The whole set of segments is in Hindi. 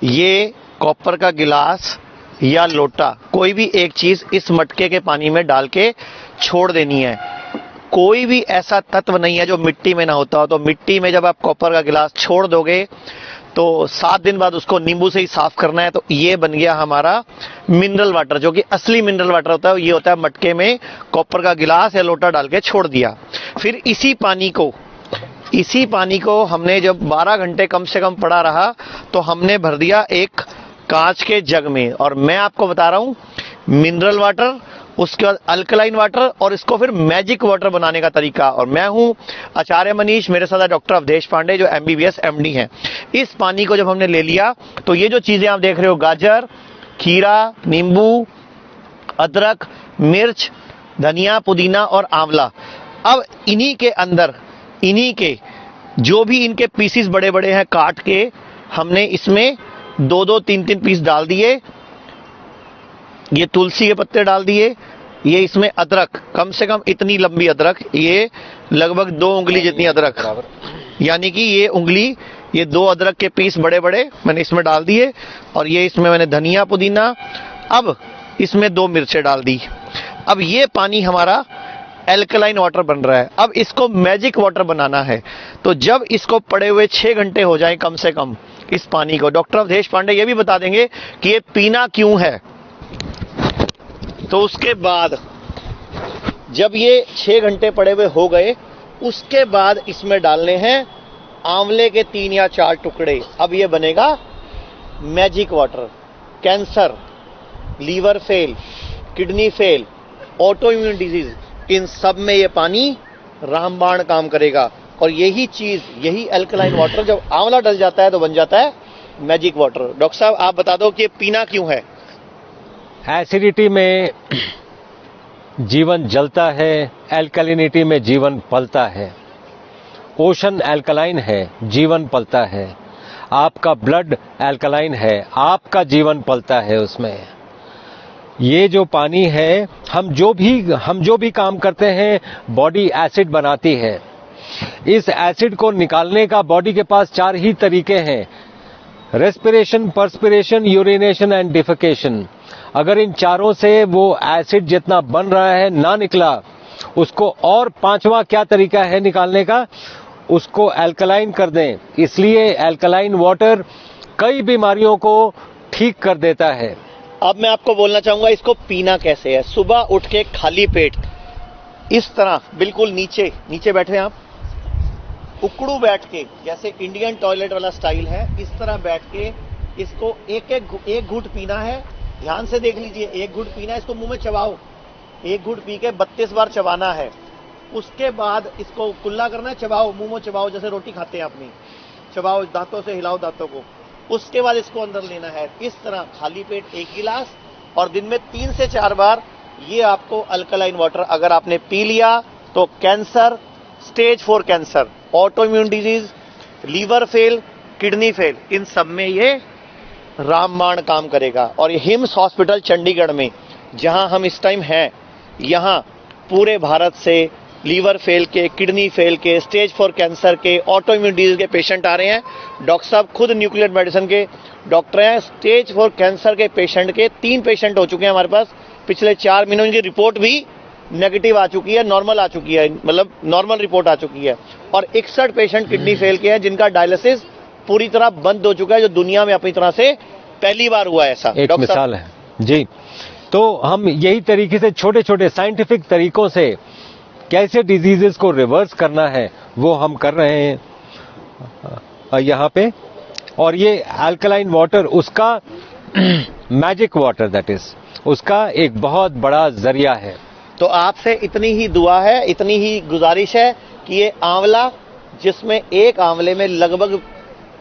ये कॉपर का गिलास या लोटा, कोई भी एक चीज इस मटके के पानी में डाल के छोड़ देनी है। कोई भी ऐसा तत्व नहीं है जो मिट्टी में ना होता हो। तो मिट्टी में जब आप कॉपर का गिलास छोड़ दोगे तो 7 दिन बाद उसको नींबू से ही साफ करना है। तो ये बन गया हमारा मिनरल वाटर, जो कि असली मिनरल वाटर होता है। ये होता है मटके में कॉपर का गिलास या लोटा डाल के छोड़ दिया। फिर इसी पानी को हमने जब 12 घंटे कम से कम पड़ा रहा तो हमने भर दिया एक कांच के जग में। और मैं आपको बता रहा हूं मिनरल वाटर, उसके बाद अल्कलाइन वाटर और इसको फिर मैजिक वाटर बनाने का तरीका। और मैं हूं आचार्य मनीष, मेरे साथ डॉक्टर अवधेश पांडे जो MBBS MD हैं। इस पानी को जब हमने ले लिया तो ये जो चीजें आप देख रहे हो, गाजर, खीरा, नींबू, अदरक, मिर्च, धनिया, पुदीना और आंवला, अब इन्हीं के अंदर जो भी इनके पीसीस बड़े बड़े हैं काट के हमने इसमें 2-2, 3-3 पीस डाल दिए। ये तुलसी के पत्ते डाल दिए। ये इसमें अदरक, कम से कम इतनी लंबी अदरक, ये लगभग 2 उंगली जितनी अदरक, यानी कि ये उंगली, ये 2 अदरक के पीस बड़े बड़े मैंने इसमें डाल दिए। और ये इसमें मैंने धनिया, पुदीना, अब इसमें 2 मिर्चें डाल दी। अब ये पानी हमारा एल्कलाइन वाटर बन रहा है। अब इसको मैजिक वाटर बनाना है। तो जब इसको पड़े हुए 6 घंटे हो जाएं कम से कम इस पानी को, डॉक्टर अवधेश पांडे ये भी बता देंगे कि ये पीना क्यों है। तो उसके बाद जब ये 6 घंटे पड़े हुए हो गए, उसके बाद इसमें डालने हैं आंवले के 3 या 4 टुकड़े। अब ये बनेगा magic water. Cancer, liver fail, kidney fail, auto immune disease, इन सब में ये पानी रामबाण काम करेगा। और यही चीज, यही अल्कलाइन वाटर जब आंवला डल जाता है तो बन जाता है मैजिक वाटर। डॉक्टर साहब आप बता दो कि पीना क्यों है। एसिडिटी में जीवन जलता है, एल्कलिनिटी में जीवन पलता है। ओशन एल्कलाइन है, जीवन पलता है। आपका ब्लड एल्कलाइन है, आपका जीवन पलता है उसमें। ये जो पानी है, हम जो भी काम करते हैं बॉडी एसिड बनाती है। इस एसिड को निकालने का बॉडी के पास 4 ही तरीके हैं, respiration, perspiration, urination and defecation. अगर इन चारों से वो एसिड जितना बन रहा है ना निकला, उसको और 5वां क्या तरीका है निकालने का, उसको अल्कलाइन कर दें। इसलिए अल्कलाइन वाटर कई बीमारियों को ठीक कर देता है। अब मैं आपको बोलना चाहूंगा इसको पीना कैसे है। सुबह उठ के खाली पेट इस तरह बिल्कुल नीचे बैठे आप, उकड़ू बैठ के, जैसे इंडियन टॉयलेट वाला स्टाइल है, इस तरह बैठ के इसको एक घूंट पीना है। ध्यान से देख लीजिए, 1 घूंट पीना है, इसको मुंह में चबाओ। 1 घूंट पी के 32 बार चबाना है। उसके बाद इसको कुल्ला करना है, चबाओ, मुंह में चबाओ, जैसे रोटी खाते हैं अपनी, चबाओ, दांतों से हिलाओ दांतों को। उसके बाद इसको अंदर लेना है इस तरह खाली पेट 1 गिलास, और दिन में 3 से 4 बार ये आपको अल्कलाइन वाटर अगर आपने पी लिया तो cancer, stage 4 cancer, auto immune disease, liver fail, kidney fail, इन सब में ये रामबाण काम करेगा। और ये हिम्स हॉस्पिटल चंडीगढ़ में जहां हम इस टाइम हैं, यहां पूरे भारत से लीवर फेल के, किडनी फेल के, स्टेज 4 कैंसर के, ऑटो इम्यून डिजीज के पेशेंट आ रहे हैं। डॉक्टर साहब खुद न्यूक्लियर मेडिसिन के डॉक्टर हैं। स्टेज 4 कैंसर के पेशेंट के 3 पेशेंट हो चुके हैं हमारे पास पिछले 4 महीनों। इनकी रिपोर्ट भी नेगेटिव आ चुकी है, नॉर्मल आ चुकी है, मतलब नॉर्मल रिपोर्ट आ चुकी है। और 61 पेशेंट किडनी फेल के हैं जिनका डायलिसिस पूरी तरह बंद हो चुका है, जो दुनिया में अपनी तरह से पहली बार हुआ है ऐसा। एक मिसाल है जी। तो हम यही तरीके से छोटे छोटे साइंटिफिक तरीकों से कैसे डिजीजेस को रिवर्स करना है वो हम कर रहे हैं यहाँ पे। और ये अल्कलाइन वाटर उसका मैजिक वाटर, दैट इज उसका एक बहुत बड़ा जरिया है। तो आपसे इतनी ही दुआ है, इतनी ही गुजारिश है कि ये आंवला, जिसमें एक आंवले में लगभग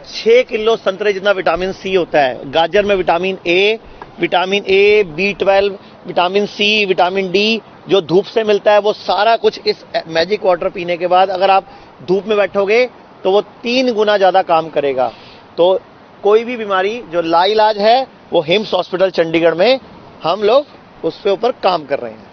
6 किलो संतरे जितना विटामिन सी होता है, गाजर में vitamin A, B12, vitamin C, vitamin D जो धूप से मिलता है, वो सारा कुछ इस मैजिक वाटर पीने के बाद अगर आप धूप में बैठोगे तो वो 3 गुना ज्यादा काम करेगा। तो कोई भी बीमारी जो लाइलाज है वो हिम्स हॉस्पिटल चंडीगढ़ में हम लोग उसके ऊपर काम कर रहे हैं।